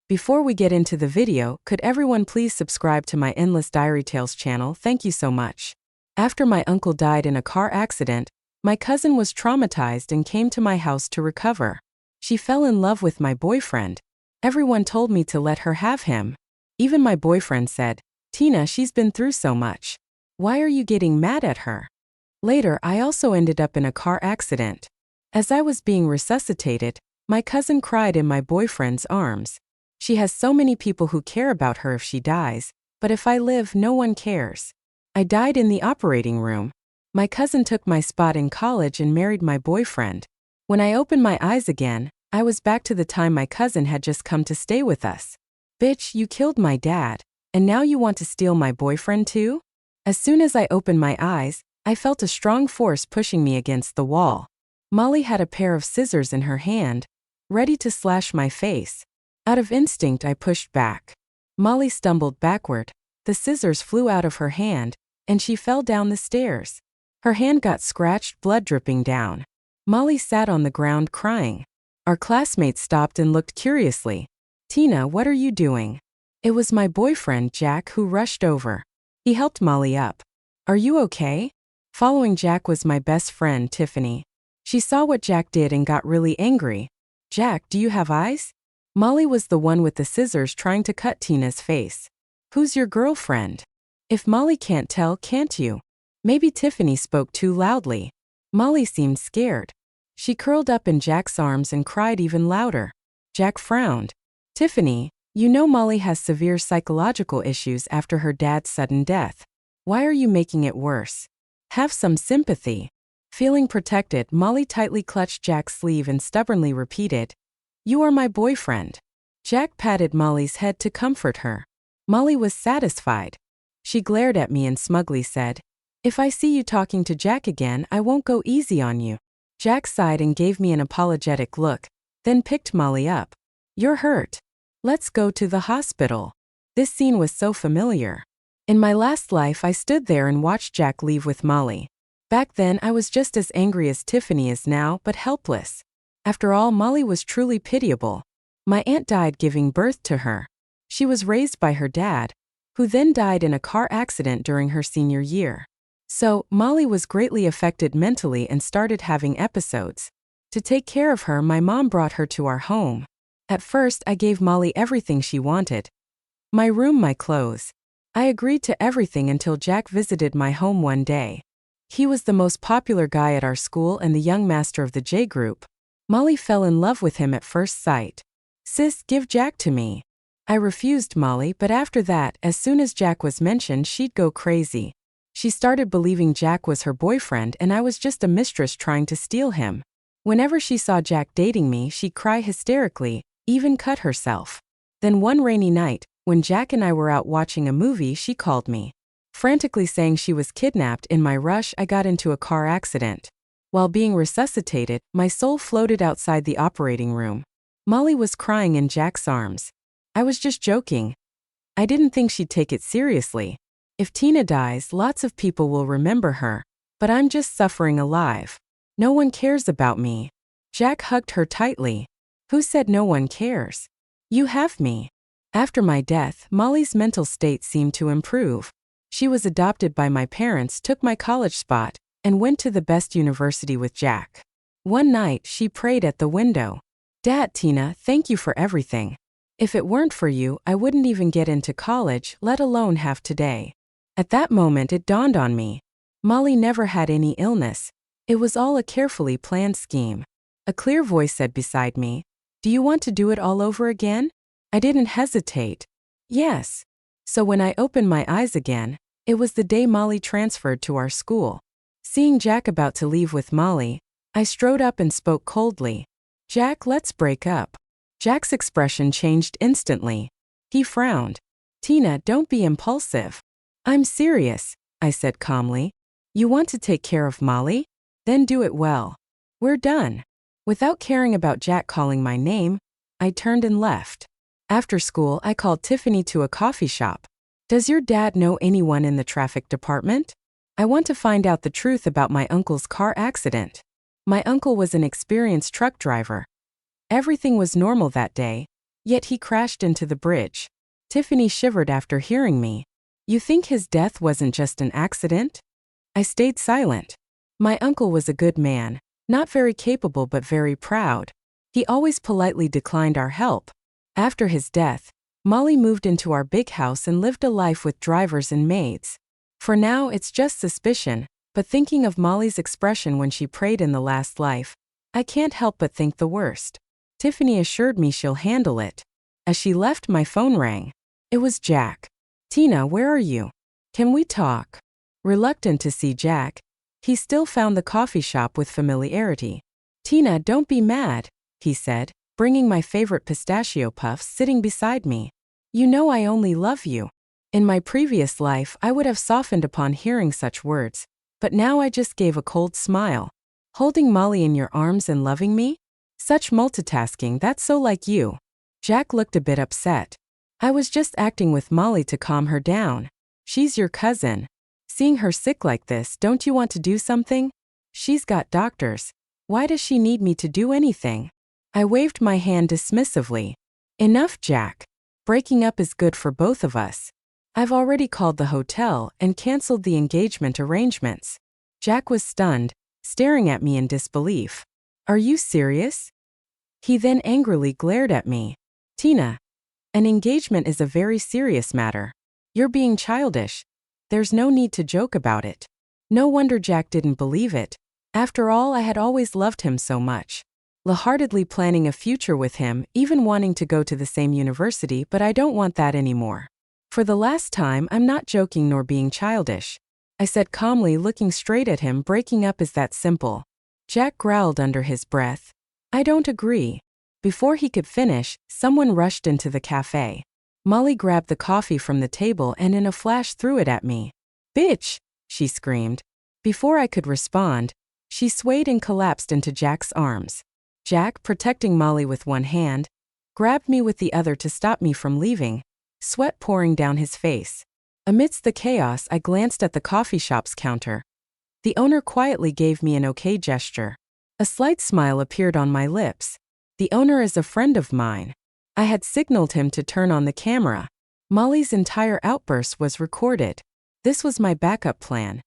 Before we get into the video, could everyone please subscribe to my Endless Diary Tales channel? Thank you so much. After my uncle died in a car accident, my cousin was traumatized and came to my house to recover. She fell in love with my boyfriend. Everyone told me to let her have him. Even my boyfriend said, "Tina, she's been through so much. Why are you getting mad at her?" Later, I also ended up in a car accident. As I was being resuscitated, my cousin cried in my boyfriend's arms. She has so many people who care about her if she dies, but if I live, no one cares. I died in the operating room. My cousin took my spot in college and married my boyfriend. When I opened my eyes again, I was back to the time my cousin had just come to stay with us. Bitch, you killed my dad, and now you want to steal my boyfriend too? As soon as I opened my eyes, I felt a strong force pushing me against the wall. Molly had a pair of scissors in her hand, ready to slash my face. Out of instinct, I pushed back. Molly stumbled backward, the scissors flew out of her hand, and she fell down the stairs. Her hand got scratched, blood dripping down. Molly sat on the ground crying. Our classmates stopped and looked curiously. "Tina, what are you doing?" It was my boyfriend, Jack, who rushed over. He helped Molly up. "Are you okay?" Following Jack was my best friend, Tiffany. She saw what Jack did and got really angry. "Jack, do you have eyes?" Molly was the one with the scissors trying to cut Tina's face. "Who's your girlfriend?" If Molly can't tell, can't you? Maybe Tiffany spoke too loudly. Molly seemed scared. She curled up in Jack's arms and cried even louder. Jack frowned. "Tiffany, you know Molly has severe psychological issues after her dad's sudden death. Why are you making it worse? Have some sympathy." Feeling protected, Molly tightly clutched Jack's sleeve and stubbornly repeated, "You are my boyfriend." Jack patted Molly's head to comfort her. Molly was satisfied. She glared at me and smugly said, "If I see you talking to Jack again, I won't go easy on you." Jack sighed and gave me an apologetic look, then picked Molly up. "You're hurt. Let's go to the hospital." This scene was so familiar. In my last life, I stood there and watched Jack leave with Molly. Back then, I was just as angry as Tiffany is now, but helpless. After all, Molly was truly pitiable. My aunt died giving birth to her. She was raised by her dad, who then died in a car accident during her senior year. So, Molly was greatly affected mentally and started having episodes. To take care of her, my mom brought her to our home. At first, I gave Molly everything she wanted. My room, my clothes. I agreed to everything until Jack visited my home one day. He was the most popular guy at our school and the young master of the J group. Molly fell in love with him at first sight. "Sis, give Jack to me." I refused Molly, but after that, as soon as Jack was mentioned, she'd go crazy. She started believing Jack was her boyfriend and I was just a mistress trying to steal him. Whenever she saw Jack dating me, she'd cry hysterically, even cut herself. Then one rainy night, when Jack and I were out watching a movie, she called me, frantically saying she was kidnapped. In my rush, I got into a car accident. While being resuscitated, my soul floated outside the operating room. Molly was crying in Jack's arms. I was just joking. I didn't think she'd take it seriously. If Tina dies, lots of people will remember her, but I'm just suffering alive. No one cares about me. Jack hugged her tightly. "Who said no one cares? You have me." After my death, Molly's mental state seemed to improve. She was adopted by my parents, took my college spot, and went to the best university with Jack. One night, she prayed at the window. "Dad, Tina, thank you for everything. If it weren't for you, I wouldn't even get into college, let alone have today." At that moment, it dawned on me. Molly never had any illness. It was all a carefully planned scheme. A clear voice said beside me, "Do you want to do it all over again?" I didn't hesitate. Yes. So when I opened my eyes again, it was the day Molly transferred to our school. Seeing Jack about to leave with Molly, I strode up and spoke coldly. "Jack, let's break up." Jack's expression changed instantly. He frowned. "Tina, don't be impulsive." "I'm serious," I said calmly. "You want to take care of Molly? Then do it well. We're done." Without caring about Jack calling my name, I turned and left. After school, I called Tiffany to a coffee shop. "Does your dad know anyone in the traffic department? I want to find out the truth about my uncle's car accident." My uncle was an experienced truck driver. Everything was normal that day. Yet he crashed into the bridge. Tiffany shivered after hearing me. You think his death wasn't just an accident? I stayed silent. My uncle was a good man, not very capable but very proud. He always politely declined our help. After his death, Molly moved into our big house and lived a life with drivers and maids. For now, it's just suspicion, but thinking of Molly's expression when she prayed in the last life, I can't help but think the worst. Tiffany assured me she'll handle it. As she left, my phone rang. It was Jack. Tina, where are you? Can we talk? Reluctant to see Jack, he still found the coffee shop with familiarity. Tina, don't be mad, he said, bringing my favorite pistachio puffs sitting beside me. You know I only love you. In my previous life, I would have softened upon hearing such words, but now I just gave a cold smile. Holding Molly in your arms and loving me? Such multitasking, that's so like you. Jack looked a bit upset. I was just acting with Molly to calm her down. She's your cousin. Seeing her sick like this, don't you want to do something? She's got doctors. Why does she need me to do anything? I waved my hand dismissively. Enough, Jack. Breaking up is good for both of us. I've already called the hotel and canceled the engagement arrangements. Jack was stunned, staring at me in disbelief. Are you serious? He then angrily glared at me. Tina, an engagement is a very serious matter. You're being childish. There's no need to joke about it. No wonder Jack didn't believe it. After all, I had always loved him so much. Wholeheartedly planning a future with him, even wanting to go to the same university, but I don't want that anymore. For the last time, I'm not joking nor being childish. I said calmly, looking straight at him. Breaking up is that simple. Jack growled under his breath. I don't agree. Before he could finish, someone rushed into the cafe. Molly grabbed the coffee from the table and in a flash threw it at me. Bitch, she screamed. Before I could respond, she swayed and collapsed into Jack's arms. Jack, protecting Molly with one hand, grabbed me with the other to stop me from leaving, sweat pouring down his face. Amidst the chaos, I glanced at the coffee shop's counter. The owner quietly gave me an okay gesture. A slight smile appeared on my lips. The owner is a friend of mine. I had signaled him to turn on the camera. Molly's entire outburst was recorded. This was my backup plan.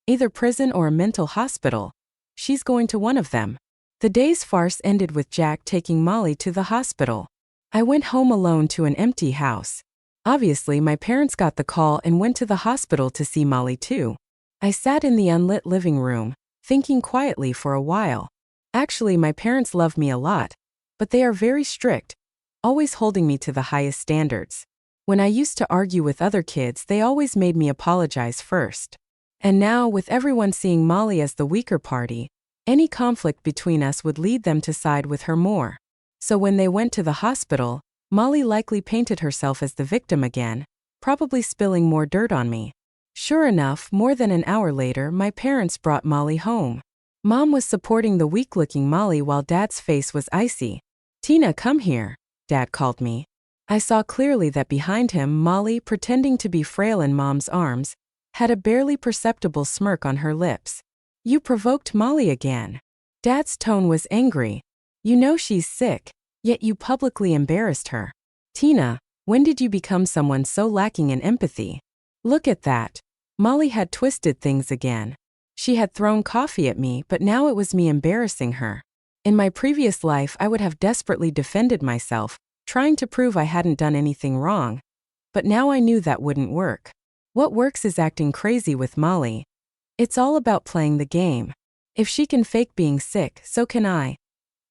Either prison or a mental hospital. She's going to one of them. The day's farce ended with Jack taking Molly to the hospital. I went home alone to an empty house. Obviously, my parents got the call and went to the hospital to see Molly too. I sat in the unlit living room, thinking quietly for a while. Actually, my parents love me a lot, but they are very strict, always holding me to the highest standards. When I used to argue with other kids, they always made me apologize first. And now, with everyone seeing Molly as the weaker party, any conflict between us would lead them to side with her more. So when they went to the hospital, Molly likely painted herself as the victim again, probably spilling more dirt on me. Sure enough, more than an hour later, my parents brought Molly home. Mom was supporting the weak-looking Molly while Dad's face was icy. Tina, come here, Dad called me. I saw clearly that behind him, Molly, pretending to be frail in Mom's arms, had a barely perceptible smirk on her lips. You provoked Molly again. Dad's tone was angry. You know she's sick, yet you publicly embarrassed her. Tina, when did you become someone so lacking in empathy? Look at that. Molly had twisted things again. She had thrown coffee at me, but now it was me embarrassing her. In my previous life, I would have desperately defended myself, trying to prove I hadn't done anything wrong. But now I knew that wouldn't work. What works is acting crazy with Molly. It's all about playing the game. If she can fake being sick, so can I.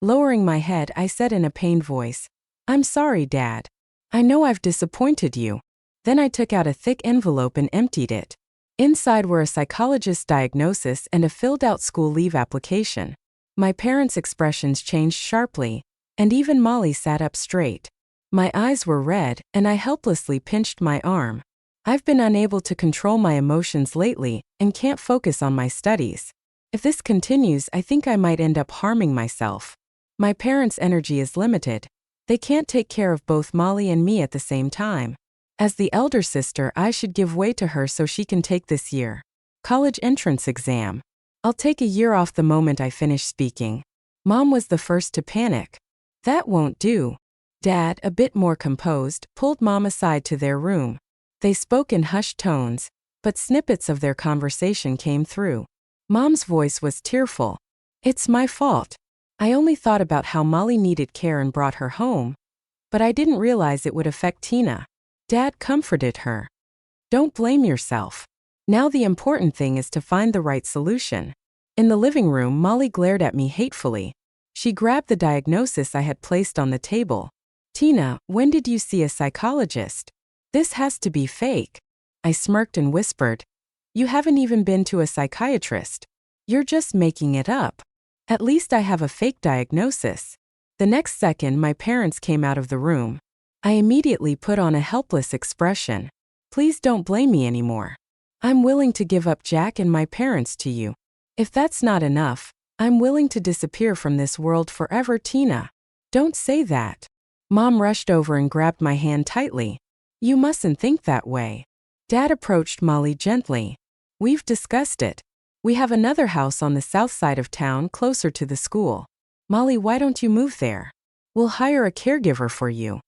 Lowering my head, I said in a pained voice, I'm sorry, Dad. I know I've disappointed you. Then I took out a thick envelope and emptied it. Inside were a psychologist's diagnosis and a filled-out school leave application. My parents' expressions changed sharply, and even Molly sat up straight. My eyes were red, and I helplessly pinched my arm. I've been unable to control my emotions lately and can't focus on my studies. If this continues, I think I might end up harming myself. My parents' energy is limited. They can't take care of both Molly and me at the same time. As the elder sister, I should give way to her so she can take this year. College entrance exam. I'll take a year off the moment I finish speaking. Mom was the first to panic. That won't do. Dad, a bit more composed, pulled Mom aside to their room. They spoke in hushed tones, but snippets of their conversation came through. Mom's voice was tearful. "It's my fault. I only thought about how Molly needed care and brought her home, but I didn't realize it would affect Tina." Dad comforted her. "Don't blame yourself. Now the important thing is to find the right solution." In the living room, Molly glared at me hatefully. She grabbed the diagnosis I had placed on the table. "Tina, when did you see a psychologist? This has to be fake." I smirked and whispered, "You haven't even been to a psychiatrist. You're just making it up. At least I have a fake diagnosis." The next second, my parents came out of the room. I immediately put on a helpless expression. "Please don't blame me anymore. I'm willing to give up Jack and my parents to you. If that's not enough, I'm willing to disappear from this world forever." "Tina, don't say that." Mom rushed over and grabbed my hand tightly. "You mustn't think that way." Dad approached Molly gently. "We've discussed it. We have another house on the south side of town closer to the school. Molly, why don't you move there? We'll hire a caregiver for you."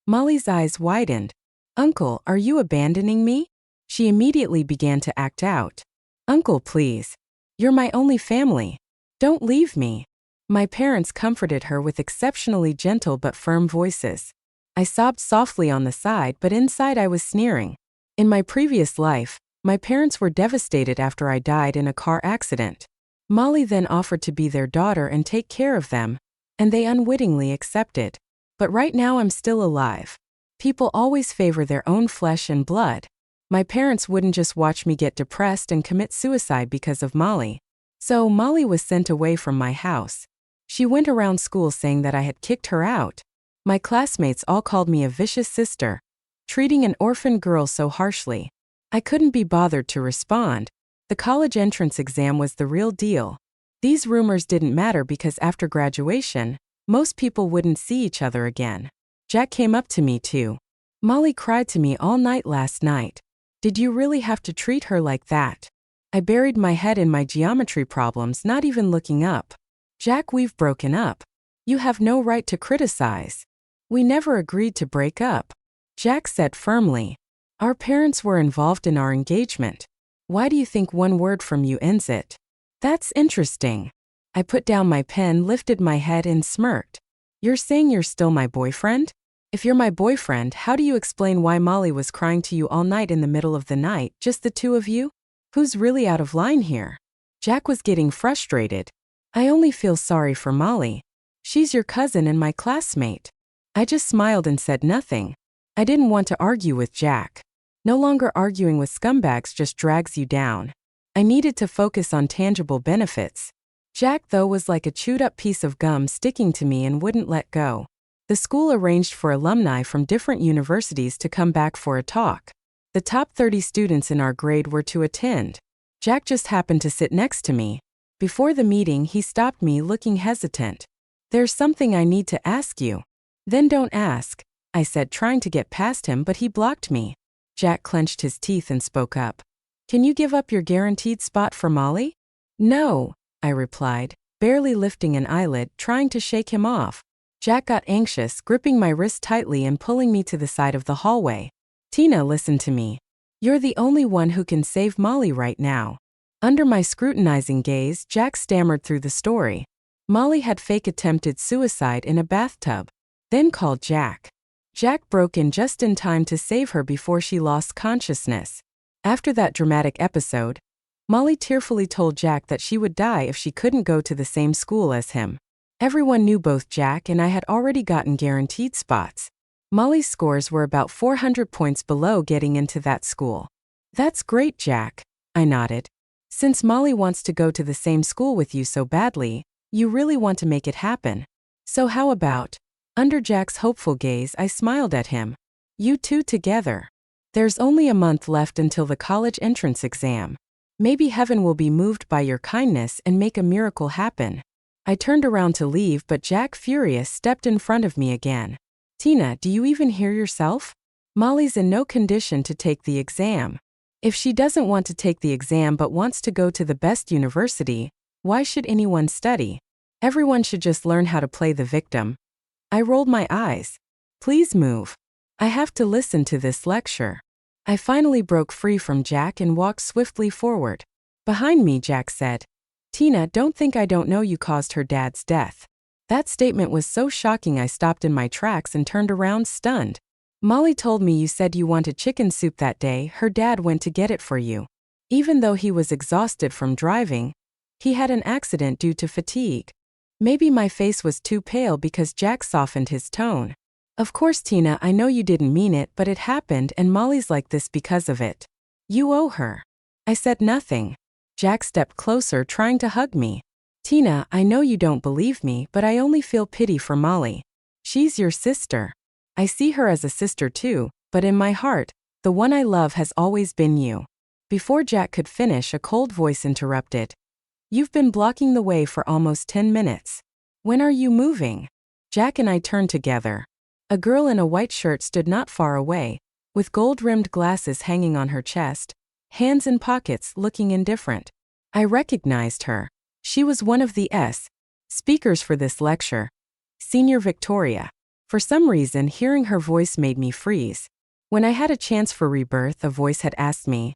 Molly's eyes widened. "Uncle, are you abandoning me?" She immediately began to act out. "Uncle, please. You're my only family. Don't leave me." My parents comforted her with exceptionally gentle but firm voices. I sobbed softly on the side, but inside I was sneering. In my previous life, my parents were devastated after I died in a car accident. Molly then offered to be their daughter and take care of them, and they unwittingly accepted. But right now I'm still alive. People always favor their own flesh and blood. My parents wouldn't just watch me get depressed and commit suicide because of Molly. So Molly was sent away from my house. She went around school saying that I had kicked her out. My classmates all called me a vicious sister, treating an orphan girl so harshly. I couldn't be bothered to respond. The college entrance exam was the real deal. These rumors didn't matter because after graduation, most people wouldn't see each other again. Jack came up to me too. "Molly cried to me all night last night. Did you really have to treat her like that?" I buried my head in my geometry problems, not even looking up. "Jack, we've broken up. You have no right to criticize." "We never agreed to break up," Jack said firmly. "Our parents were involved in our engagement. Why do you think one word from you ends it?" "That's interesting." I put down my pen, lifted my head, and smirked. "You're saying you're still my boyfriend? If you're my boyfriend, how do you explain why Molly was crying to you all night in the middle of the night, just the two of you? Who's really out of line here?" Jack was getting frustrated. "I only feel sorry for Molly. She's your cousin and my classmate." I just smiled and said nothing. I didn't want to argue with Jack. No longer arguing with scumbags just drags you down. I needed to focus on tangible benefits. Jack, though, was like a chewed-up piece of gum sticking to me and wouldn't let go. The school arranged for alumni from different universities to come back for a talk. The top 30 students in our grade were to attend. Jack just happened to sit next to me. Before the meeting, he stopped me, looking hesitant. "There's something I need to ask you." "Then don't ask," I said, trying to get past him, but he blocked me. Jack clenched his teeth and spoke up. "Can you give up your guaranteed spot for Molly?" "No," I replied, barely lifting an eyelid, trying to shake him off. Jack got anxious, gripping my wrist tightly and pulling me to the side of the hallway. "Tina, listen to me. You're the only one who can save Molly right now." Under my scrutinizing gaze, Jack stammered through the story. Molly had fake attempted suicide in a bathtub, then called Jack. Jack broke in just in time to save her before she lost consciousness. After that dramatic episode, Molly tearfully told Jack that she would die if she couldn't go to the same school as him. Everyone knew both Jack and I had already gotten guaranteed spots. Molly's scores were about 400 points below getting into that school. "That's great, Jack," I nodded. "Since Molly wants to go to the same school with you so badly, you really want to make it happen. So how about—" Under Jack's hopeful gaze, I smiled at him. "You two together. There's only a month left until the college entrance exam. Maybe heaven will be moved by your kindness and make a miracle happen." I turned around to leave, but Jack, furious, stepped in front of me again. "Tina, do you even hear yourself? Molly's in no condition to take the exam. If she doesn't want to take the exam but wants to go to the best university, why should anyone study? Everyone should just learn how to play the victim." I rolled my eyes. Please move. I have to listen to this lecture. I finally broke free from Jack and walked swiftly forward. Behind me, Jack said, Tina, don't think I don't know you caused her dad's death. That statement was so shocking I stopped in my tracks and turned around stunned. Molly told me you said you wanted chicken soup that day. Her dad went to get it for you. Even though he was exhausted from driving, he had an accident due to fatigue. Maybe my face was too pale because Jack softened his tone. Of course, Tina, I know you didn't mean it, but it happened and Molly's like this because of it. You owe her. I said nothing. Jack stepped closer, trying to hug me. Tina, I know you don't believe me, but I only feel pity for Molly. She's your sister. I see her as a sister too, but in my heart, the one I love has always been you. Before Jack could finish, a cold voice interrupted. You've been blocking the way for almost 10 minutes. When are you moving? Jack and I turned together. A girl in a white shirt stood not far away, with gold-rimmed glasses hanging on her chest, hands in pockets, looking indifferent. I recognized her. She was one of the speakers for this lecture, Senior Victoria. For some reason, hearing her voice made me freeze. When I had a chance for rebirth, a voice had asked me,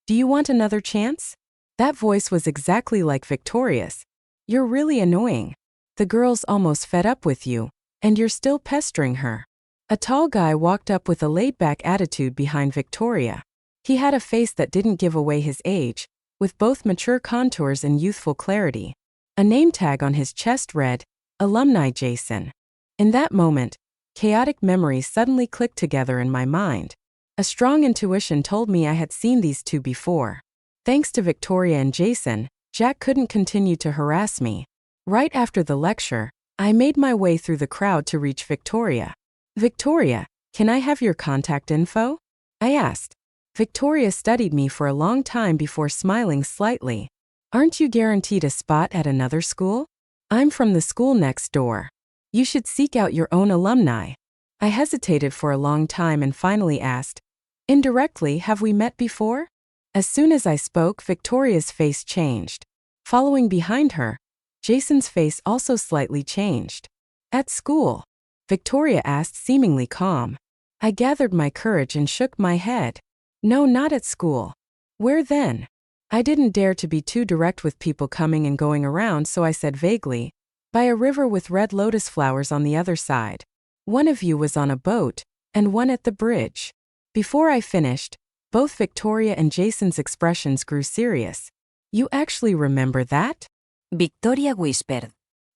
"Do you want another chance?" That voice was exactly like Victoria's. You're really annoying. The girl's almost fed up with you, and you're still pestering her. A tall guy walked up with a laid-back attitude behind Victoria. He had a face that didn't give away his age, with both mature contours and youthful clarity. A name tag on his chest read, Alumni Jason. In that moment, chaotic memories suddenly clicked together in my mind. A strong intuition told me I had seen these two before. Thanks to Victoria and Jason, Jack couldn't continue to harass me. Right after the lecture, I made my way through the crowd to reach Victoria. Victoria, can I have your contact info? I asked. Victoria studied me for a long time before smiling slightly. Aren't you guaranteed a spot at another school? I'm from the school next door. You should seek out your own alumni. I hesitated for a long time and finally asked, indirectly, have we met before? As soon as I spoke, Victoria's face changed. Following behind her, Jason's face also slightly changed. At school? Victoria asked, seemingly calm. I gathered my courage and shook my head. No, not at school. Where then? I didn't dare to be too direct with people coming and going around, so I said vaguely, by a river with red lotus flowers on the other side. One of you was on a boat, and one at the bridge. Before I finished, both Victoria and Jason's expressions grew serious. You actually remember that? Victoria whispered.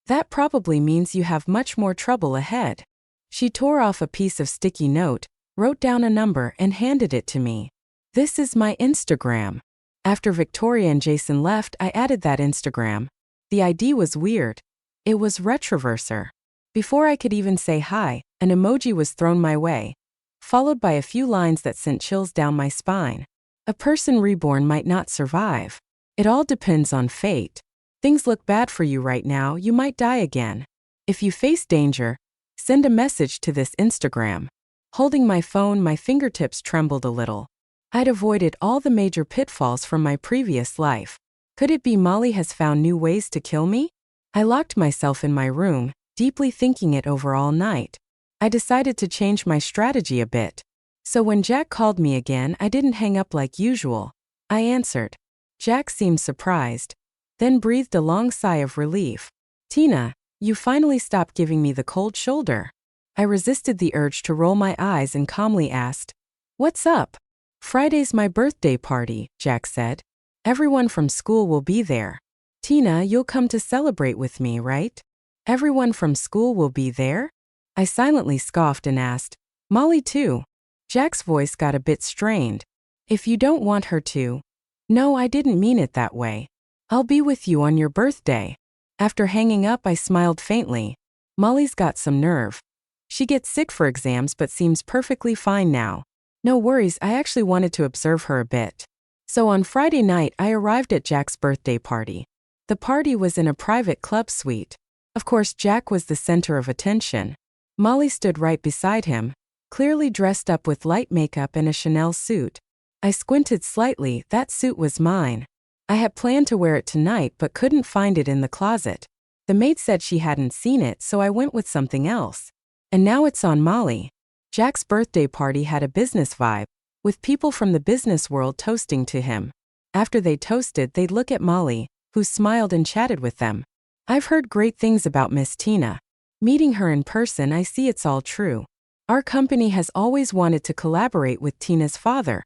That probably means you have much more trouble ahead. She tore off a piece of sticky note, wrote down a number, and handed it to me. This is my Instagram. After Victoria and Jason left, I added that Instagram. The ID was weird. It was Retroverser. Before I could even say hi, an emoji was thrown my way, followed by a few lines that sent chills down my spine. A person reborn might not survive. It all depends on fate. Things look bad for you right now, you might die again. If you face danger, send a message to this Instagram. Holding my phone, my fingertips trembled a little. I'd avoided all the major pitfalls from my previous life. Could it be Molly has found new ways to kill me? I locked myself in my room, deeply thinking it over all night. I decided to change my strategy a bit. So when Jack called me again, I didn't hang up like usual. I answered. Jack seemed surprised, then breathed a long sigh of relief. Tina, you finally stopped giving me the cold shoulder. I resisted the urge to roll my eyes and calmly asked, what's up? Friday's my birthday party, Jack said. Everyone from school will be there. Tina, you'll come to celebrate with me, right? Everyone from school will be there? I silently scoffed and asked, Molly too? Jack's voice got a bit strained. If you don't want her to. No, I didn't mean it that way. I'll be with you on your birthday. After hanging up, I smiled faintly. Molly's got some nerve. She gets sick for exams but seems perfectly fine now. No worries, I actually wanted to observe her a bit. So on Friday night, I arrived at Jack's birthday party. The party was in a private club suite. Of course, Jack was the center of attention. Molly stood right beside him, clearly dressed up with light makeup and a Chanel suit. I squinted slightly, that suit was mine. I had planned to wear it tonight but couldn't find it in the closet. The maid said she hadn't seen it, so I went with something else. And now it's on Molly. Jack's birthday party had a business vibe, with people from the business world toasting to him. After they toasted, they'd look at Molly, who smiled and chatted with them. I've heard great things about Miss Tina. Meeting her in person, I see it's all true. Our company has always wanted to collaborate with Tina's father,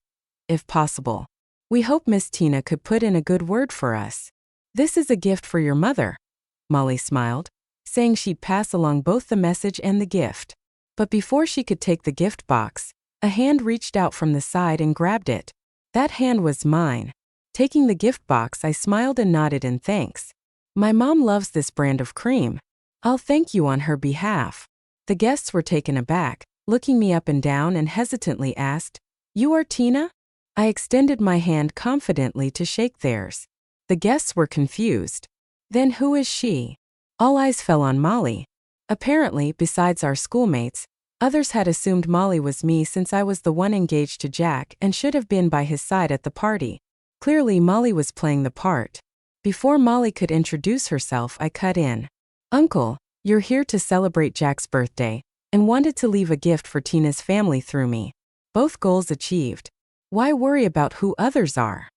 if possible. We hope Miss Tina could put in a good word for us. This is a gift for your mother. Molly smiled, saying she'd pass along both the message and the gift. But before she could take the gift box, a hand reached out from the side and grabbed it. That hand was mine. Taking the gift box, I smiled and nodded in thanks. My mom loves this brand of cream. I'll thank you on her behalf. The guests were taken aback, looking me up and down, and hesitantly asked, "You are Tina?" I extended my hand confidently to shake theirs. The guests were confused. Then who is she? All eyes fell on Molly. Apparently, besides our schoolmates, others had assumed Molly was me since I was the one engaged to Jack and should have been by his side at the party. Clearly, Molly was playing the part. Before Molly could introduce herself, I cut in. "Uncle, you're here to celebrate Jack's birthday, and wanted to leave a gift for Tina's family through me. Both goals achieved. Why worry about who others are?"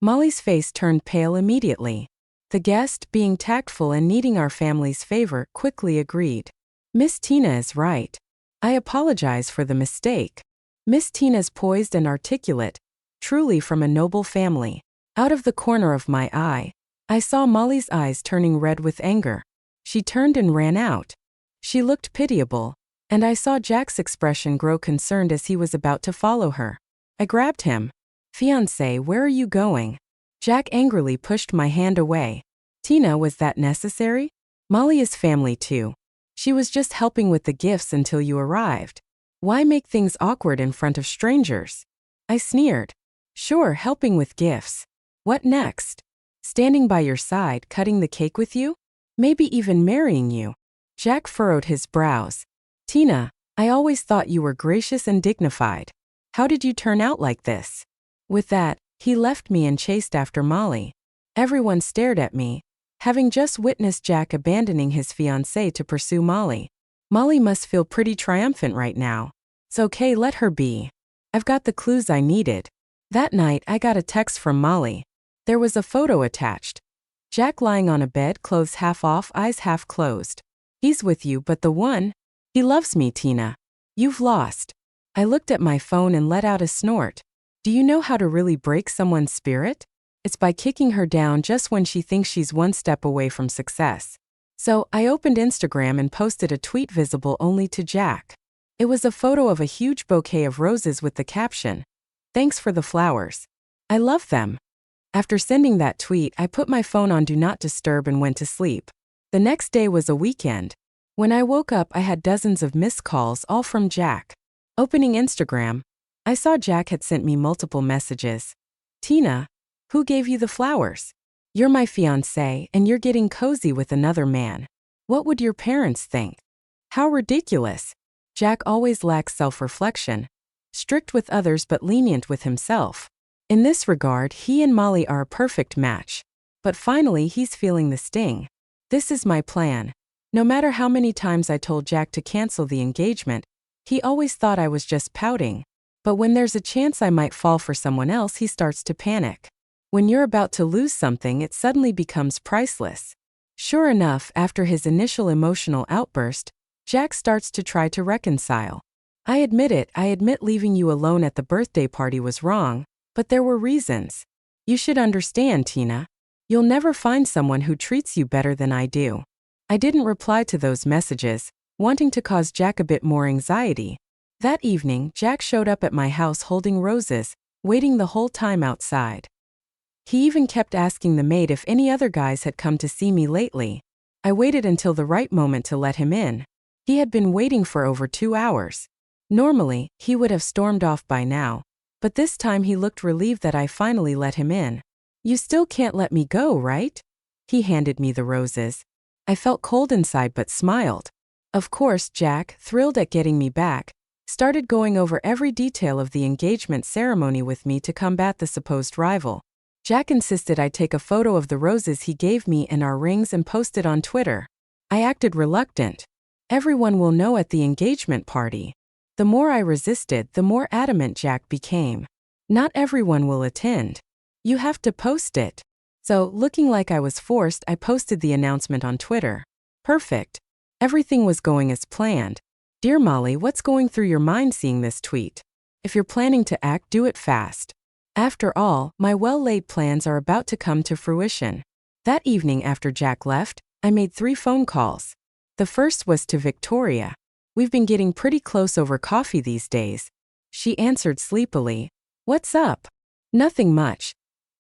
Molly's face turned pale immediately. The guest, being tactful and needing our family's favor, quickly agreed. "Miss Tina is right. I apologize for the mistake." Miss Tina's poised and articulate, truly from a noble family. Out of the corner of my eye, I saw Molly's eyes turning red with anger. She turned and ran out. She looked pitiable, and I saw Jack's expression grow concerned as he was about to follow her. I grabbed him. "Fiancé, where are you going?" Jack angrily pushed my hand away. "Tina, was that necessary? Molly is family too. She was just helping with the gifts until you arrived. Why make things awkward in front of strangers?" I sneered. "Sure, helping with gifts. What next? Standing by your side, cutting the cake with you? Maybe even marrying you?" Jack furrowed his brows. "Tina, I always thought you were gracious and dignified. How did you turn out like this?" With that, he left me and chased after Molly. Everyone stared at me, having just witnessed Jack abandoning his fiancée to pursue Molly. Molly must feel pretty triumphant right now. It's okay, let her be. I've got the clues I needed. That night, I got a text from Molly. There was a photo attached. Jack lying on a bed, clothes half off, eyes half closed. "He's with you, but the one? He loves me, Tina. You've lost." I looked at my phone and let out a snort. Do you know how to really break someone's spirit? It's by kicking her down just when she thinks she's one step away from success. So, I opened Instagram and posted a tweet visible only to Jack. It was a photo of a huge bouquet of roses with the caption, "Thanks for the flowers. I love them." After sending that tweet, I put my phone on Do Not Disturb and went to sleep. The next day was a weekend. When I woke up, I had dozens of missed calls, all from Jack. Opening Instagram, I saw Jack had sent me multiple messages. "Tina, who gave you the flowers? You're my fiancé, and you're getting cozy with another man. What would your parents think? How ridiculous." Jack always lacks self-reflection. Strict with others but lenient with himself. In this regard, he and Molly are a perfect match. But finally, he's feeling the sting. This is my plan. No matter how many times I told Jack to cancel the engagement, he always thought I was just pouting. But when there's a chance I might fall for someone else, he starts to panic. When you're about to lose something, it suddenly becomes priceless. Sure enough, after his initial emotional outburst, Jack starts to try to reconcile. I admit leaving you alone at the birthday party was wrong, but there were reasons. You should understand, Tina. You'll never find someone who treats you better than I do." I didn't reply to those messages, wanting to cause Jack a bit more anxiety. That evening, Jack showed up at my house holding roses, waiting the whole time outside. He even kept asking the maid if any other guys had come to see me lately. I waited until the right moment to let him in. He had been waiting for over 2 hours. Normally, he would have stormed off by now, but this time he looked relieved that I finally let him in. "You still can't let me go, right?" He handed me the roses. I felt cold inside but smiled. Of course, Jack, thrilled at getting me back, started going over every detail of the engagement ceremony with me to combat the supposed rival. Jack insisted I take a photo of the roses he gave me and our rings and post it on Twitter. I acted reluctant. Everyone will know at the engagement party. The more I resisted, the more adamant Jack became. Not everyone will attend. You have to post it. So, looking like I was forced, I posted the announcement on Twitter. Perfect. Everything was going as planned. Dear Molly, what's going through your mind seeing this tweet? If you're planning to act, do it fast. After all, my well-laid plans are about to come to fruition. That evening after Jack left, I made 3 phone calls. The first was to Victoria. We've been getting pretty close over coffee these days. She answered sleepily. What's up? Nothing much.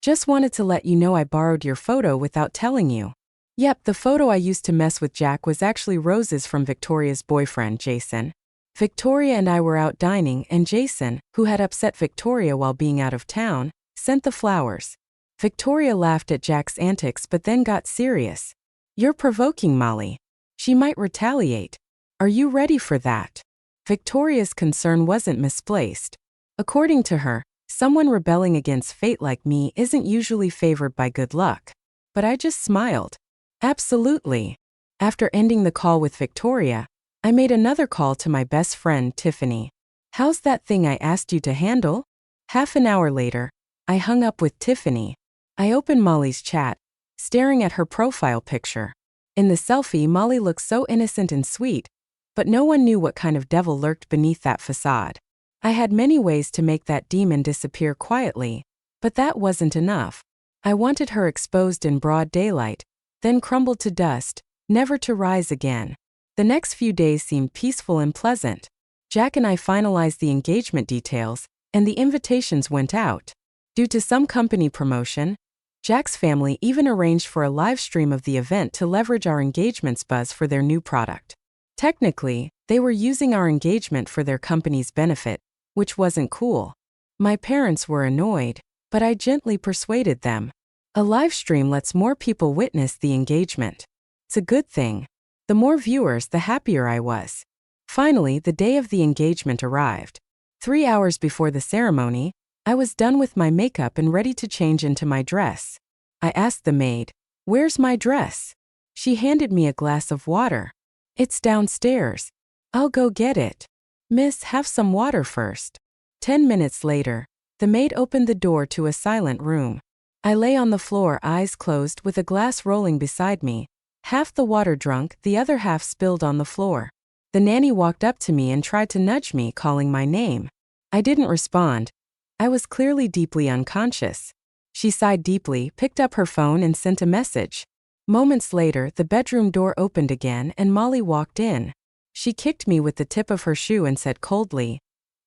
Just wanted to let you know I borrowed your photo without telling you. Yep, the photo I used to mess with Jack was actually roses from Victoria's boyfriend, Jason. Victoria and I were out dining, and Jason, who had upset Victoria while being out of town, sent the flowers. Victoria laughed at Jack's antics but then got serious. You're provoking Molly. She might retaliate. Are you ready for that? Victoria's concern wasn't misplaced. According to her, someone rebelling against fate like me isn't usually favored by good luck. But I just smiled. Absolutely. After ending the call with Victoria, I made another call to my best friend, Tiffany. How's that thing I asked you to handle? Half an hour later, I hung up with Tiffany. I opened Molly's chat, staring at her profile picture. In the selfie, Molly looked so innocent and sweet, but no one knew what kind of devil lurked beneath that facade. I had many ways to make that demon disappear quietly, but that wasn't enough. I wanted her exposed in broad daylight, then crumbled to dust, never to rise again. The next few days seemed peaceful and pleasant. Jack and I finalized the engagement details, and the invitations went out. Due to some company promotion, Jack's family even arranged for a live stream of the event to leverage our engagement's buzz for their new product. Technically, they were using our engagement for their company's benefit, which wasn't cool. My parents were annoyed, but I gently persuaded them. A live stream lets more people witness the engagement. It's a good thing. The more viewers, the happier I was. Finally, the day of the engagement arrived. 3 hours before the ceremony, I was done with my makeup and ready to change into my dress. I asked the maid, "Where's my dress?" She handed me a glass of water. "It's downstairs. I'll go get it." "Miss, have some water first." 10 minutes later, the maid opened the door to a silent room. I lay on the floor, eyes closed, with a glass rolling beside me. Half the water drunk, the other half spilled on the floor. The nanny walked up to me and tried to nudge me, calling my name. I didn't respond. I was clearly deeply unconscious. She sighed deeply, picked up her phone and sent a message. Moments later, the bedroom door opened again and Molly walked in. She kicked me with the tip of her shoe and said coldly,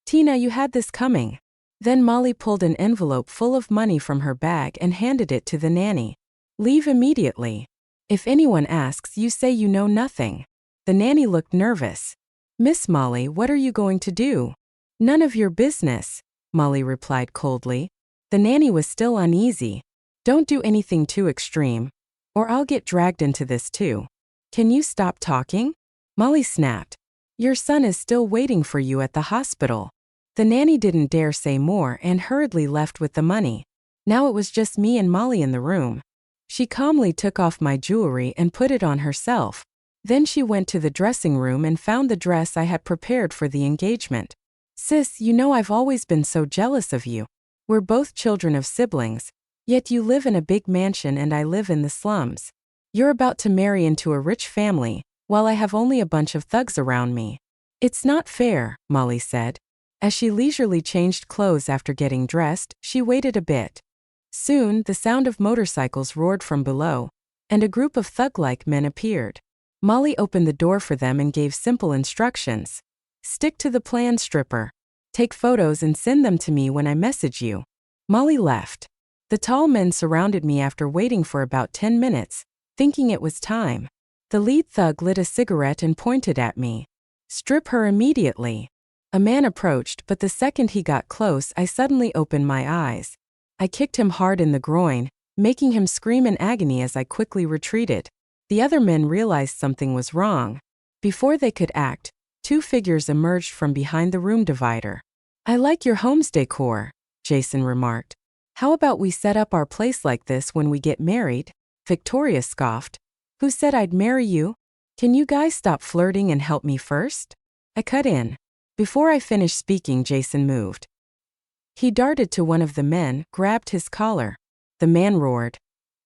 "Tina, you had this coming." Then Molly pulled an envelope full of money from her bag and handed it to the nanny. "Leave immediately. If anyone asks, you say you know nothing." The nanny looked nervous. "Miss Molly, what are you going to do?" "None of your business," Molly replied coldly. The nanny was still uneasy. "Don't do anything too extreme, or I'll get dragged into this too. Can you stop talking?" Molly snapped. "Your son is still waiting for you at the hospital." The nanny didn't dare say more and hurriedly left with the money. Now it was just me and Molly in the room. She calmly took off my jewelry and put it on herself. Then she went to the dressing room and found the dress I had prepared for the engagement. "Sis, you know I've always been so jealous of you. We're both children of siblings, yet you live in a big mansion and I live in the slums. You're about to marry into a rich family, while I have only a bunch of thugs around me. It's not fair," Molly said. As she leisurely changed clothes after getting dressed, she waited a bit. Soon, the sound of motorcycles roared from below, and a group of thug-like men appeared. Molly opened the door for them and gave simple instructions. "Stick to the plan, stripper. Take photos and send them to me when I message you." Molly left. The tall men surrounded me after waiting for about 10 minutes, thinking it was time. The lead thug lit a cigarette and pointed at me. "Strip her immediately." A man approached, but the second he got close, I suddenly opened my eyes. I kicked him hard in the groin, making him scream in agony as I quickly retreated. The other men realized something was wrong. Before they could act, 2 figures emerged from behind the room divider. "I like your home's decor," Jason remarked. "How about we set up our place like this when we get married?" Victoria scoffed. "Who said I'd marry you?" Can you guys stop flirting and help me first? I cut in. Before I finished speaking, Jason moved. He darted to one of the men, grabbed his collar. The man roared,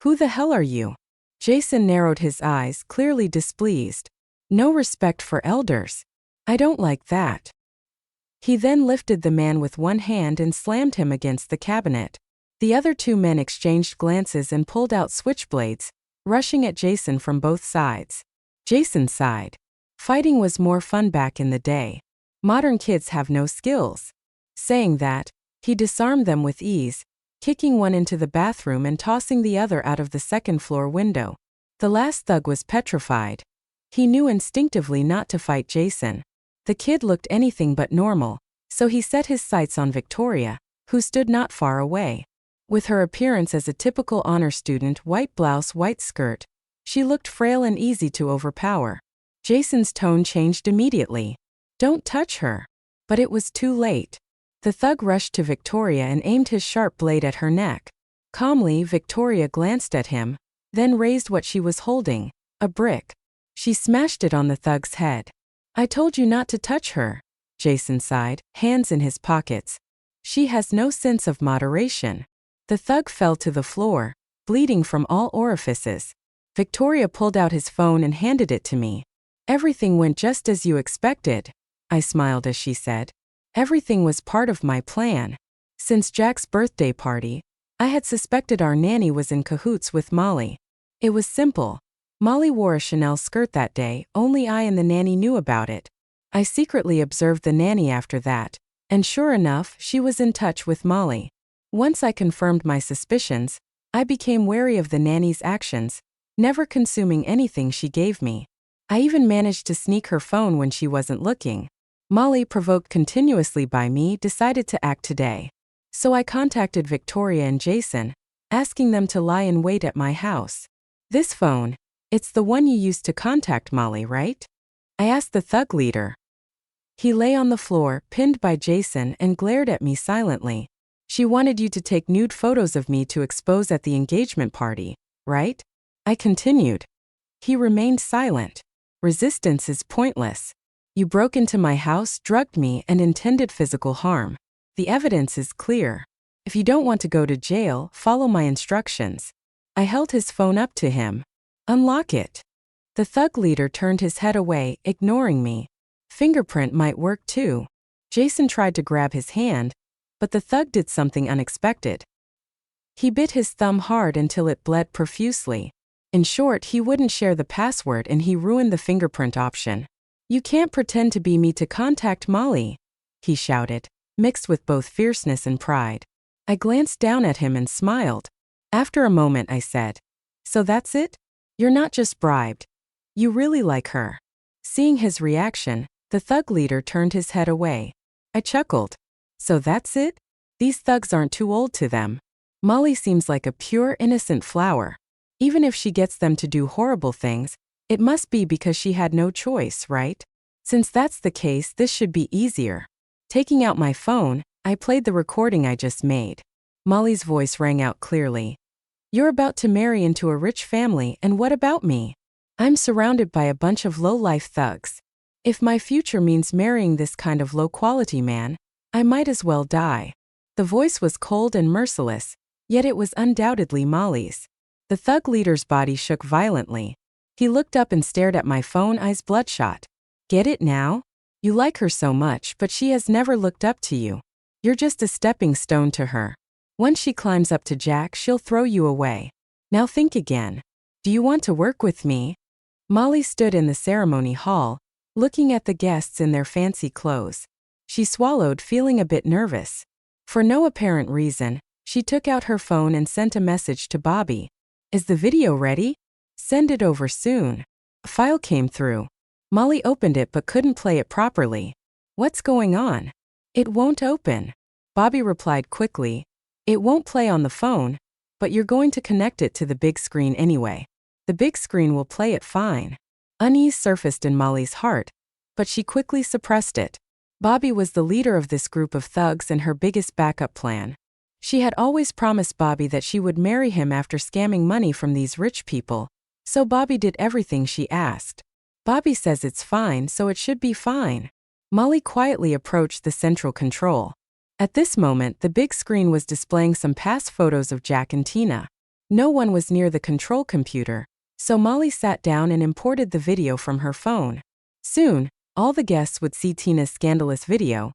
"Who the hell are you?" Jason narrowed his eyes, clearly displeased. No respect for elders. I don't like that. He then lifted the man with one hand and slammed him against the cabinet. The other two men exchanged glances and pulled out switchblades, rushing at Jason from both sides. Jason sighed. Fighting was more fun back in the day. Modern kids have no skills. Saying that, he disarmed them with ease, kicking one into the bathroom and tossing the other out of the second-floor window. The last thug was petrified. He knew instinctively not to fight Jason. The kid looked anything but normal, so he set his sights on Victoria, who stood not far away. With her appearance as a typical honor student, white blouse, white skirt, she looked frail and easy to overpower. Jason's tone changed immediately. "Don't touch her." But it was too late. The thug rushed to Victoria and aimed his sharp blade at her neck. Calmly, Victoria glanced at him, then raised what she was holding, a brick. She smashed it on the thug's head. "I told you not to touch her," Jason sighed, hands in his pockets. "She has no sense of moderation." The thug fell to the floor, bleeding from all orifices. Victoria pulled out his phone and handed it to me. "Everything went just as you expected," I smiled as she said. "Everything was part of my plan. Since Jack's birthday party, I had suspected our nanny was in cahoots with Molly. It was simple. Molly wore a Chanel skirt that day, only I and the nanny knew about it. I secretly observed the nanny after that, and sure enough, she was in touch with Molly. Once I confirmed my suspicions, I became wary of the nanny's actions, never consuming anything she gave me. I even managed to sneak her phone when she wasn't looking. Molly, provoked continuously by me, decided to act today. So I contacted Victoria and Jason, asking them to lie in wait at my house. This phone, it's the one you used to contact Molly, right? I asked the thug leader. He lay on the floor, pinned by Jason, and glared at me silently. She wanted you to take nude photos of me to expose at the engagement party, right? I continued. He remained silent. Resistance is pointless. You broke into my house, drugged me, and intended physical harm. The evidence is clear. If you don't want to go to jail, follow my instructions. I held his phone up to him. Unlock it. The thug leader turned his head away, ignoring me. Fingerprint might work too. Jason tried to grab his hand, but the thug did something unexpected. He bit his thumb hard until it bled profusely. In short, he wouldn't share the password and he ruined the fingerprint option. You can't pretend to be me to contact Molly, he shouted, mixed with both fierceness and pride. I glanced down at him and smiled. After a moment I said, so that's it? You're not just bribed. You really like her. Seeing his reaction, the thug leader turned his head away. I chuckled. So that's it? These thugs aren't too old to them. Molly seems like a pure, innocent flower. Even if she gets them to do horrible things, it must be because she had no choice, right? Since that's the case, this should be easier. Taking out my phone, I played the recording I just made. Molly's voice rang out clearly. You're about to marry into a rich family, and what about me? I'm surrounded by a bunch of low-life thugs. If my future means marrying this kind of low-quality man, I might as well die. The voice was cold and merciless, yet it was undoubtedly Molly's. The thug leader's body shook violently. He looked up and stared at my phone, eyes bloodshot. Get it now? You like her so much, but she has never looked up to you. You're just a stepping stone to her. Once she climbs up to Jack, she'll throw you away. Now think again. Do you want to work with me? Molly stood in the ceremony hall, looking at the guests in their fancy clothes. She swallowed, feeling a bit nervous. For no apparent reason, she took out her phone and sent a message to Bobby. Is the video ready? Send it over soon. A file came through. Molly opened it but couldn't play it properly. What's going on? It won't open. Bobby replied quickly. It won't play on the phone, but you're going to connect it to the big screen anyway. The big screen will play it fine. Unease surfaced in Molly's heart, but she quickly suppressed it. Bobby was the leader of this group of thugs and her biggest backup plan. She had always promised Bobby that she would marry him after scamming money from these rich people, so Bobby did everything she asked. Bobby says it's fine, so it should be fine. Molly quietly approached the central control. At this moment, the big screen was displaying some past photos of Jack and Tina. No one was near the control computer, so Molly sat down and imported the video from her phone. Soon, all the guests would see Tina's scandalous video,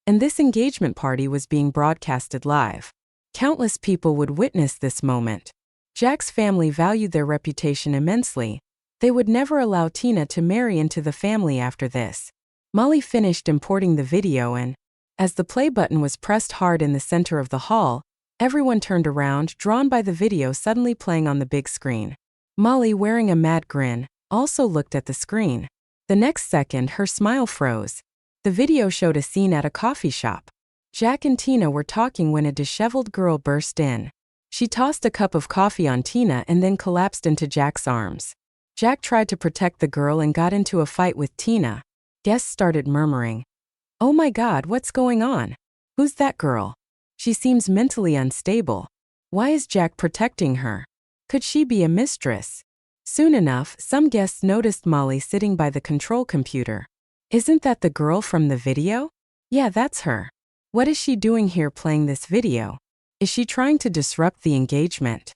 and this engagement party was being broadcasted live. Countless people would witness this moment. Jack's family valued their reputation immensely. They would never allow Tina to marry into the family after this. Molly finished importing the video and, as the play button was pressed hard in the center of the hall, everyone turned around, drawn by the video suddenly playing on the big screen. Molly, wearing a mad grin, also looked at the screen. The next second, her smile froze. The video showed a scene at a coffee shop. Jack and Tina were talking when a disheveled girl burst in. She tossed a cup of coffee on Tina and then collapsed into Jack's arms. Jack tried to protect the girl and got into a fight with Tina. Guests started murmuring, "Oh my God, what's going on? Who's that girl? She seems mentally unstable. Why is Jack protecting her? Could she be a mistress?" Soon enough, some guests noticed Molly sitting by the control computer. "Isn't that the girl from the video?" "Yeah, that's her. What is she doing here playing this video? Is she trying to disrupt the engagement?"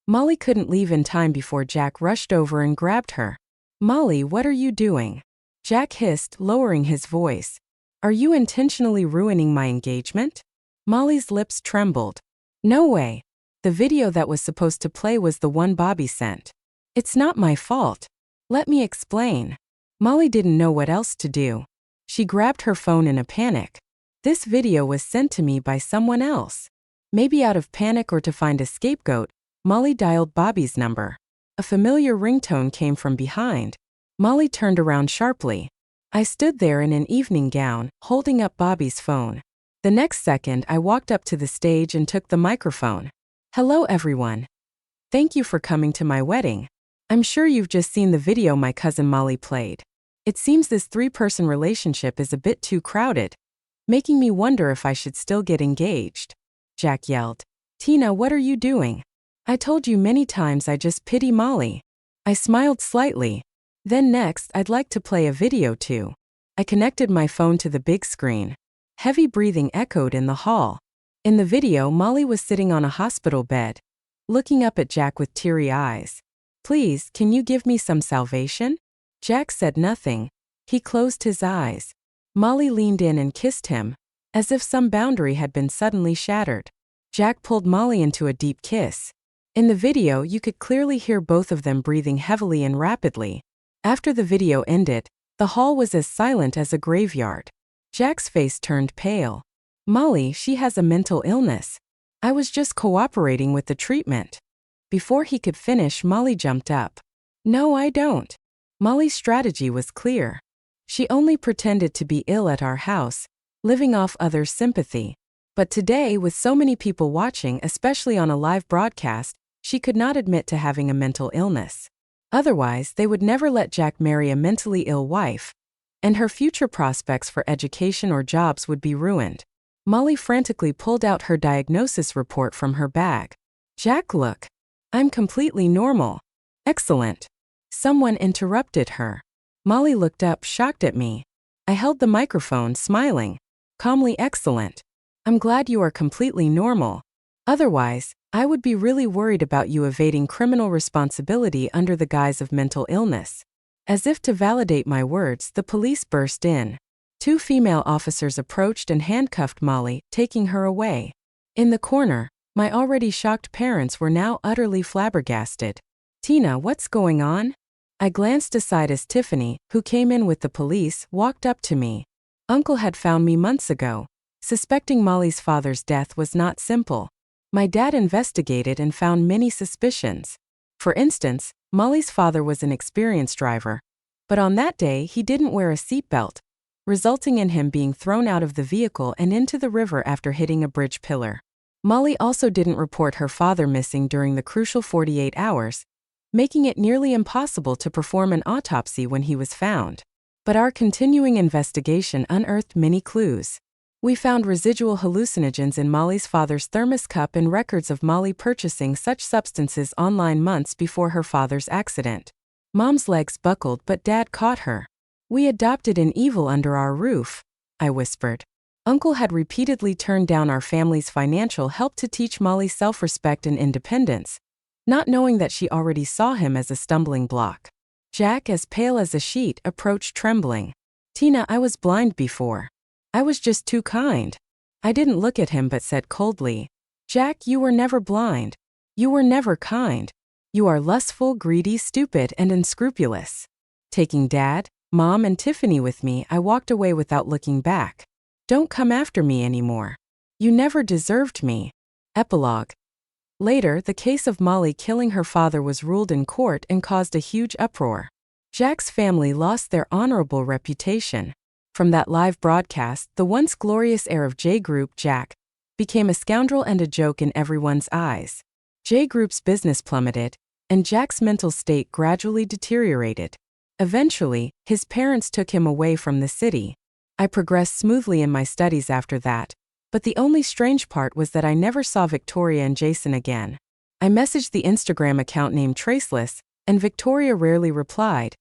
Molly couldn't leave in time before Jack rushed over and grabbed her. "Molly, what are you doing?" Jack hissed, lowering his voice. "Are you intentionally ruining my engagement?" Molly's lips trembled. "No way. The video that was supposed to play was the one Bobby sent. It's not my fault. Let me explain." Molly didn't know what else to do. She grabbed her phone in a panic. "This video was sent to me by someone else." Maybe out of panic or to find a scapegoat, Molly dialed Bobby's number. A familiar ringtone came from behind. Molly turned around sharply. I stood there in an evening gown, holding up Bobby's phone. The next second, I walked up to the stage and took the microphone. "Hello everyone. Thank you for coming to my wedding. I'm sure you've just seen the video my cousin Molly played. It seems this three-person relationship is a bit too crowded, making me wonder if I should still get engaged." Jack yelled. "Tina, what are you doing? I told you many times I just pity Molly." I smiled slightly. "Then next, I'd like to play a video too." I connected my phone to the big screen. Heavy breathing echoed in the hall. In the video, Molly was sitting on a hospital bed, looking up at Jack with teary eyes. "Please, can you give me some salvation?" Jack said nothing. He closed his eyes. Molly leaned in and kissed him, as if some boundary had been suddenly shattered. Jack pulled Molly into a deep kiss. In the video, you could clearly hear both of them breathing heavily and rapidly. After the video ended, the hall was as silent as a graveyard. Jack's face turned pale. "Molly, she has a mental illness. I was just cooperating with the treatment." Before he could finish, Molly jumped up. "No, I don't." Molly's strategy was clear. She only pretended to be ill at our house, living off others' sympathy. But today, with so many people watching, especially on a live broadcast, she could not admit to having a mental illness. Otherwise, they would never let Jack marry a mentally ill wife, and her future prospects for education or jobs would be ruined. Molly frantically pulled out her diagnosis report from her bag. "Jack, look. I'm completely normal." "Excellent." Someone interrupted her. Molly looked up, shocked at me. I held the microphone, smiling. Calmly, "Excellent. I'm glad you are completely normal. Otherwise, I would be really worried about you evading criminal responsibility under the guise of mental illness." As if to validate my words, the police burst in. 2 female officers approached and handcuffed Molly, taking her away. In the corner, my already shocked parents were now utterly flabbergasted. "Tina, what's going on?" I glanced aside as Tiffany, who came in with the police, walked up to me. Uncle had found me months ago. Suspecting Molly's father's death was not simple. My dad investigated and found many suspicions. For instance, Molly's father was an experienced driver, but on that day he didn't wear a seatbelt, resulting in him being thrown out of the vehicle and into the river after hitting a bridge pillar. Molly also didn't report her father missing during the crucial 48 hours, making it nearly impossible to perform an autopsy when he was found. But our continuing investigation unearthed many clues. We found residual hallucinogens in Molly's father's thermos cup and records of Molly purchasing such substances online months before her father's accident. Mom's legs buckled, but Dad caught her. We adopted an evil under our roof, I whispered. Uncle had repeatedly turned down our family's financial help to teach Molly self-respect and independence, not knowing that she already saw him as a stumbling block. Jack, as pale as a sheet, approached trembling. Tina, I was blind before. I was just too kind. I didn't look at him but said coldly, Jack, you were never blind. You were never kind. You are lustful, greedy, stupid, and unscrupulous. Taking Dad, Mom, and Tiffany with me, I walked away without looking back. Don't come after me anymore. You never deserved me. Epilogue. Later, the case of Molly killing her father was ruled in court and caused a huge uproar. Jack's family lost their honorable reputation. From that live broadcast, the once glorious heir of J Group, Jack, became a scoundrel and a joke in everyone's eyes. J Group's business plummeted, and Jack's mental state gradually deteriorated. Eventually, his parents took him away from the city. I progressed smoothly in my studies after that, but the only strange part was that I never saw Victoria and Jason again. I messaged the Instagram account named Traceless, and Victoria rarely replied,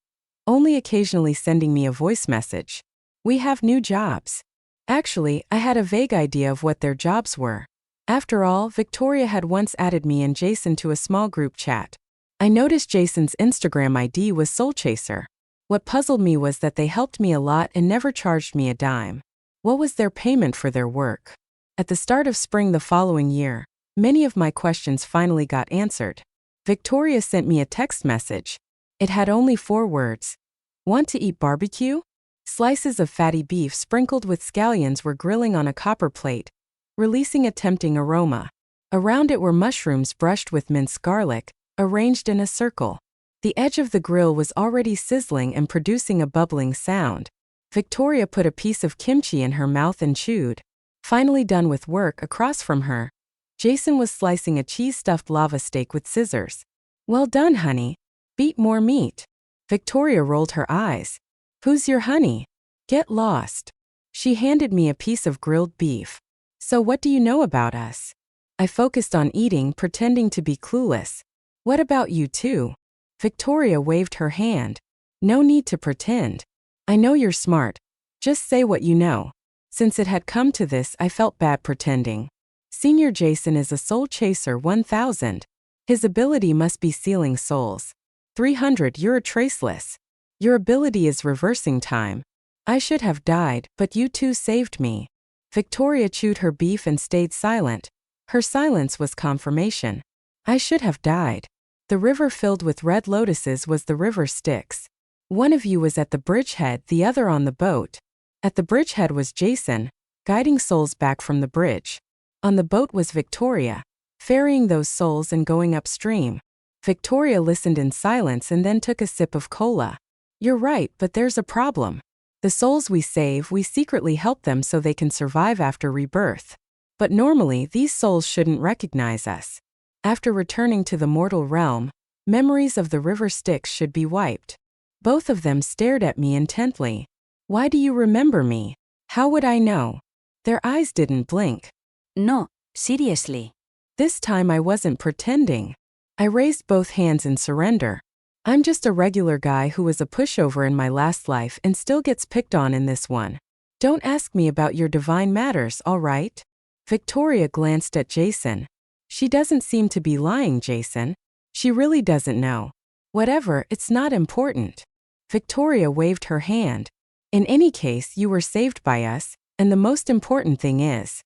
only occasionally sending me a voice message. We have new jobs. Actually, I had a vague idea of what their jobs were. After all, Victoria had once added me and Jason to a small group chat. I noticed Jason's Instagram ID was Soul Chaser. What puzzled me was that they helped me a lot and never charged me a dime. What was their payment for their work? At the start of spring the following year, many of my questions finally got answered. Victoria sent me a text message. It had only 4 words. Want to eat barbecue? Slices of fatty beef sprinkled with scallions were grilling on a copper plate, releasing a tempting aroma. Around it were mushrooms brushed with minced garlic, arranged in a circle. The edge of the grill was already sizzling and producing a bubbling sound. Victoria put a piece of kimchi in her mouth and chewed. Finally done with work, across from her, Jason was slicing a cheese-stuffed lava steak with scissors. Well done, honey. Beat more meat. Victoria rolled her eyes. Who's your honey? Get lost. She handed me a piece of grilled beef. So what do you know about us? I focused on eating, pretending to be clueless. What about you two? Victoria waved her hand. No need to pretend. I know you're smart. Just say what you know. Since it had come to this, I felt bad pretending. Senior Jason is a soul chaser 1000. His ability must be sealing souls. 300, you're a traceless. Your ability is reversing time. I should have died, but you two saved me. Victoria chewed her beef and stayed silent. Her silence was confirmation. I should have died. The river filled with red lotuses was the river Styx. One of you was at the bridgehead, the other on the boat. At the bridgehead was Jason, guiding souls back from the bridge. On the boat was Victoria, ferrying those souls and going upstream. Victoria listened in silence and then took a sip of cola. You're right, but there's a problem. The souls we save, we secretly help them so they can survive after rebirth. But normally, these souls shouldn't recognize us. After returning to the mortal realm, memories of the river Styx should be wiped. Both of them stared at me intently. Why do you remember me? How would I know? Their eyes didn't blink. No, seriously. This time I wasn't pretending. I raised both hands in surrender. I'm just a regular guy who was a pushover in my last life and still gets picked on in this one. Don't ask me about your divine matters, all right? Victoria glanced at Jason. She doesn't seem to be lying, Jason. She really doesn't know. Whatever, it's not important. Victoria waved her hand. In any case, you were saved by us, and the most important thing is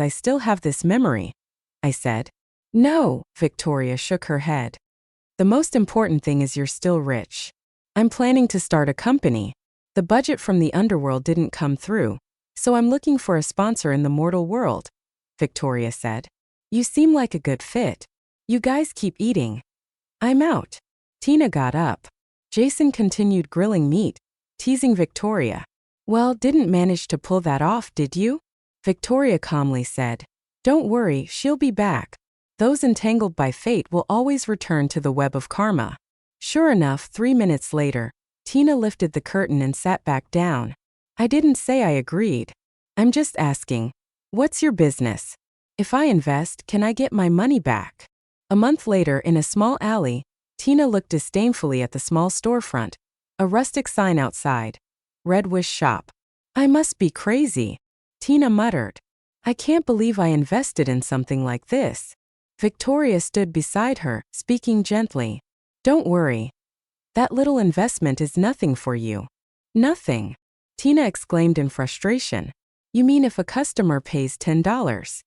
I still have this memory, I said. No, Victoria shook her head. The most important thing is you're still rich. I'm planning to start a company. The budget from the underworld didn't come through, so I'm looking for a sponsor in the mortal world, Victoria said. You seem like a good fit. You guys keep eating. I'm out. Tina got up. Jason continued grilling meat, teasing Victoria. Well, didn't manage to pull that off, did you? Victoria calmly said. Don't worry, she'll be back. Those entangled by fate will always return to the web of karma. Sure enough, 3 minutes later, Tina lifted the curtain and sat back down. I didn't say I agreed. I'm just asking, what's your business? If I invest, can I get my money back? A month later, in a small alley, Tina looked disdainfully at the small storefront, a rustic sign outside. Red Wish Shop. I must be crazy, Tina muttered. I can't believe I invested in something like this. Victoria stood beside her, speaking gently. Don't worry. That little investment is nothing for you. Nothing, Tina exclaimed in frustration. You mean if a customer pays $10,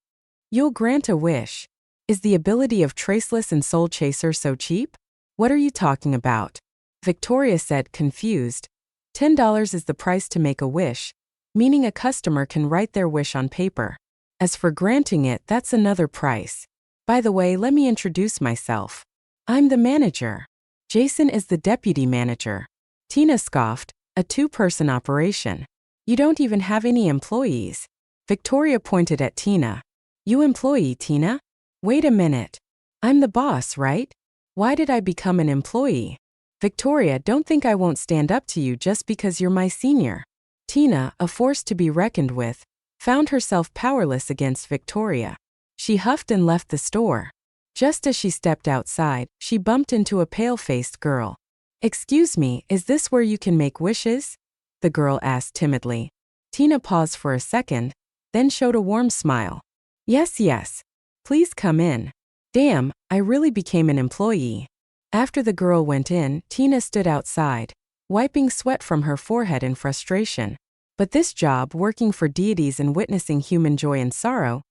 you'll grant a wish? Is the ability of Traceless and Soul Chaser so cheap? What are you talking about? Victoria said, confused. $10 is the price to make a wish, meaning a customer can write their wish on paper. As for granting it, that's another price. By the way, let me introduce myself. I'm the manager. Jason is the deputy manager. Tina scoffed, a two-person operation. You don't even have any employees. Victoria pointed at Tina. You employee, Tina? Wait a minute. I'm the boss, right? Why did I become an employee? Victoria, don't think I won't stand up to you just because you're my senior. Tina, a force to be reckoned with, found herself powerless against Victoria. She huffed and left the store. Just as she stepped outside, she bumped into a pale-faced girl. Excuse me, is this where you can make wishes? The girl asked timidly. Tina paused for a second, then showed a warm smile. Yes. Please come in. Damn, I really became an employee. After the girl went in, Tina stood outside, wiping sweat from her forehead in frustration. But this job, working for deities and witnessing human joy and sorrow,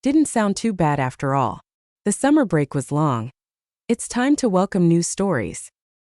didn't sound too bad after all. The summer break was long. It's time to welcome new stories.